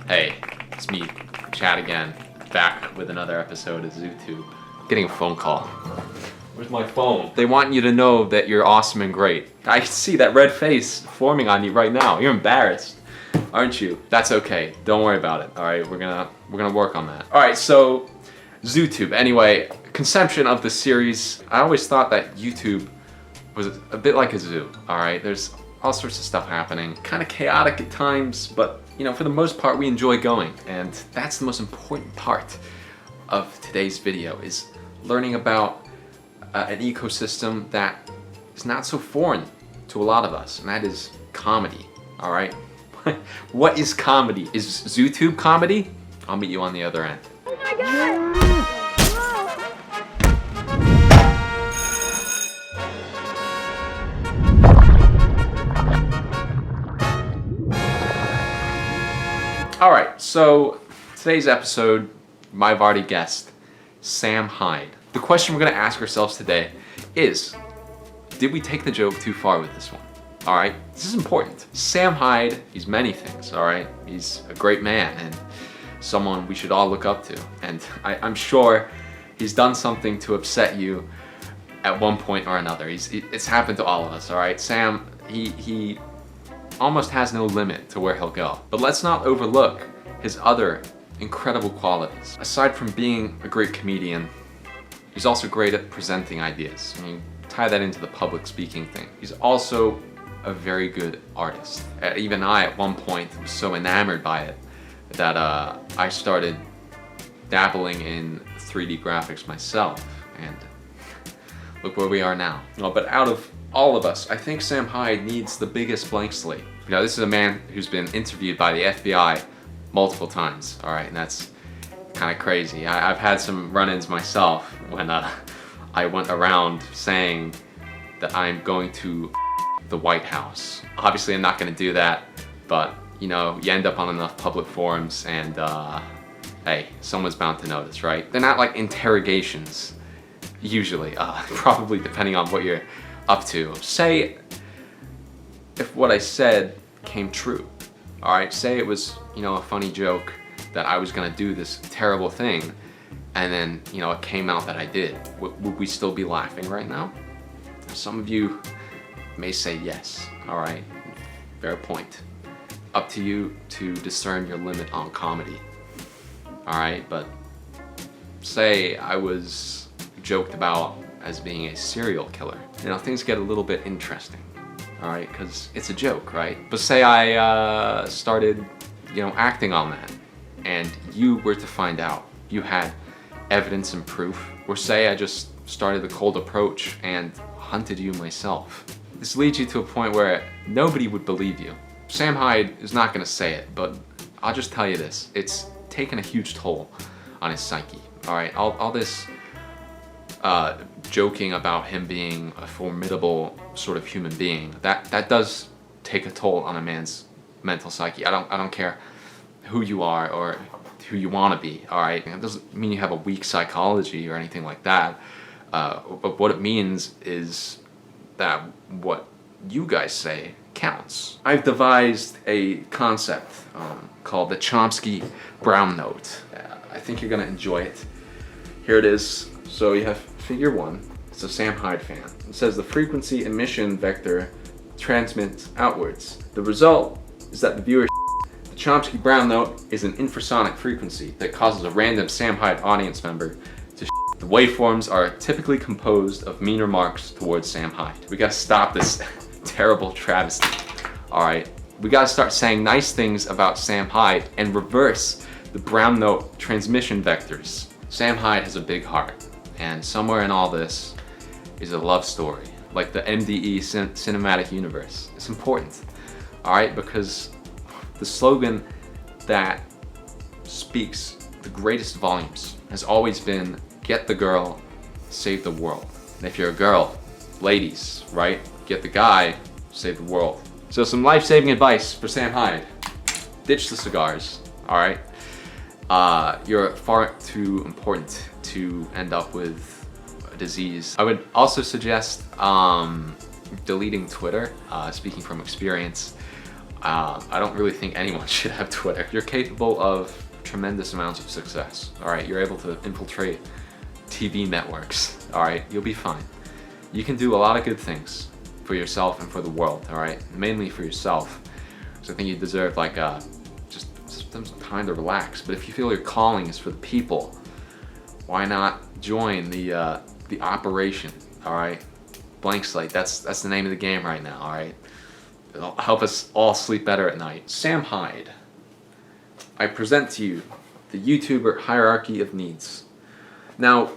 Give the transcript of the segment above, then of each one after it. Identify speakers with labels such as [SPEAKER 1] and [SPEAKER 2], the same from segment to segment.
[SPEAKER 1] Hey, it's me, Chad again, back with another episode of ZooTube. Getting a phone call. Where's my phone? They want you to know that you're awesome and great. I can see that red face forming on you right now. You're embarrassed, aren't you? That's okay. Don't worry about it. All right, we're gonna work on that. All right, so ZooTube. Anyway, conception of the series. I always thought that YouTube was a bit like a zoo. All right, there's all sorts of stuff happening, kind of chaotic at times, but you know, for the most part, we enjoy going, and that's the most important part of today's video, is learning about an ecosystem that is not so foreign to a lot of us, and that is comedy. All right, what is comedy? Is ZooTube comedy? I'll meet you on the other end.
[SPEAKER 2] Oh my God!
[SPEAKER 1] All right, so today's episode, you might have already guessed, Sam Hyde. The question we're gonna ask ourselves today is, did we take the joke too far with this one? All right, this is important. Sam Hyde, he's many things, all right? He's a great man and someone we should all look up to. And I'm sure he's done something to upset you at one point or another. It's happened to all of us, all right? Sam, he almost has no limit to where he'll go. But let's not overlook his other incredible qualities. Aside from being a great comedian, he's also great at presenting ideas. I mean, tie that into the public speaking thing. He's also a very good artist. Even I, at one point, was so enamored by it that I started dabbling in 3D graphics myself, and look where we are now. Well, but out of all of us, I think Sam Hyde needs the biggest blank slate. You know, this is a man who's been interviewed by the FBI multiple times, all right, and that's kind of crazy. I've had some run-ins myself when I went around saying that I'm going to the White House. Obviously, I'm not going to do that, but you know, you end up on enough public forums, and hey, someone's bound to notice, right? They're not like interrogations, usually, probably depending on what you're up to. Say if what I said came true, all right? Say it was, you know, a funny joke that I was gonna do this terrible thing, and then, you know, it came out that I did. Would we still be laughing right now? Some of you may say yes, all right? Fair point. Up to you to discern your limit on comedy, all right? But say I was joked about as being a serial killer. You know, things get a little bit interesting, all right? Because it's a joke, right? But say I started, you know, acting on that, and you were to find out, you had evidence and proof, or say I just started a cold approach and hunted you myself. This leads you to a point where nobody would believe you. Sam Hyde is not gonna say it, but I'll just tell you this, it's taken a huge toll on his psyche, all right? All this joking about him being a formidable sort of human being, that does take a toll on a man's mental psyche. I don't care who you are or who you want to be, all right? It doesn't mean you have a weak psychology or anything like that, but what it means is that what you guys say counts. I've devised a concept called the Chomsky brown note. I think you're gonna enjoy it. Here it is. So you have figure 1, it's a Sam Hyde fan. It says the frequency emission vector transmits outwards. The result is that the viewer the Chomsky brown note is an infrasonic frequency that causes a random Sam Hyde audience member to The waveforms are typically composed of mean remarks towards Sam Hyde. We gotta stop this terrible travesty, all right? We gotta start saying nice things about Sam Hyde and reverse the brown note transmission vectors. Sam Hyde has a big heart, and somewhere in all this is a love story, like the MDE cinematic universe. It's important, all right? Because the slogan that speaks the greatest volumes has always been, get the girl, save the world. And if you're a girl, ladies, right? Get the guy, save the world. So some life-saving advice for Sam Hyde. Ditch the cigars, all right? You're far too important to end up with a disease. I would also suggest deleting Twitter, speaking from experience. I don't really think anyone should have Twitter. You're capable of tremendous amounts of success, all right? You're able to infiltrate TV networks, all right? You'll be fine. You can do a lot of good things for yourself and for the world, all right? Mainly for yourself. So I think you deserve like just some time to relax. But if you feel your calling is for the people, why not join the operation, all right? Blank slate, that's the name of the game right now, all right? It'll help us all sleep better at night. Sam Hyde. I present to you the YouTuber hierarchy of needs. Now,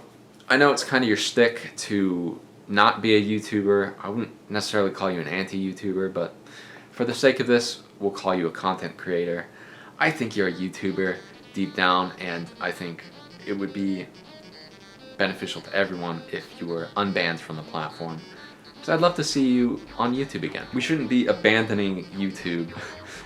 [SPEAKER 1] I know it's kind of your shtick to not be a YouTuber. I wouldn't necessarily call you an anti-YouTuber, but for the sake of this, we'll call you a content creator. I think you're a YouTuber deep down, and I think it would be beneficial to everyone if you were unbanned from the platform. So I'd love to see you on YouTube again. We shouldn't be abandoning YouTube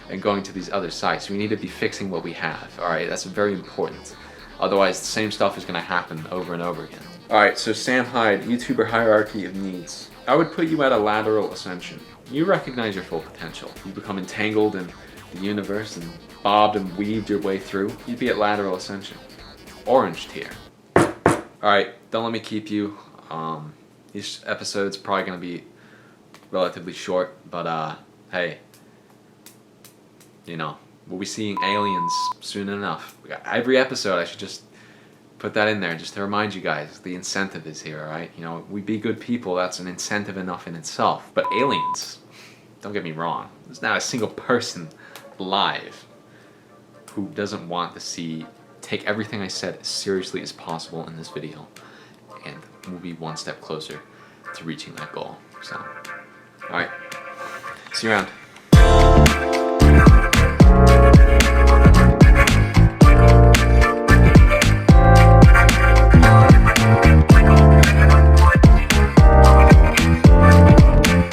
[SPEAKER 1] and going to these other sites. We need to be fixing what we have, all right? That's very important. Otherwise, the same stuff is gonna happen over and over again. All right, so Sam Hyde, YouTuber hierarchy of needs. I would put you at a lateral ascension. You recognize your full potential. You become entangled in the universe and bobbed and weaved your way through. You'd be at lateral ascension. Orange tier. All right, don't let me keep you. These episodes are probably gonna be relatively short, but hey, you know, we'll be seeing aliens soon enough. Every episode, I should just put that in there just to remind you guys the incentive is here, all right? You know, we be good people, that's an incentive enough in itself. But aliens, don't get me wrong, there's not a single person alive who doesn't want to take everything I said as seriously as possible in this video, and we'll be one step closer to reaching that goal. So, all right, see you around.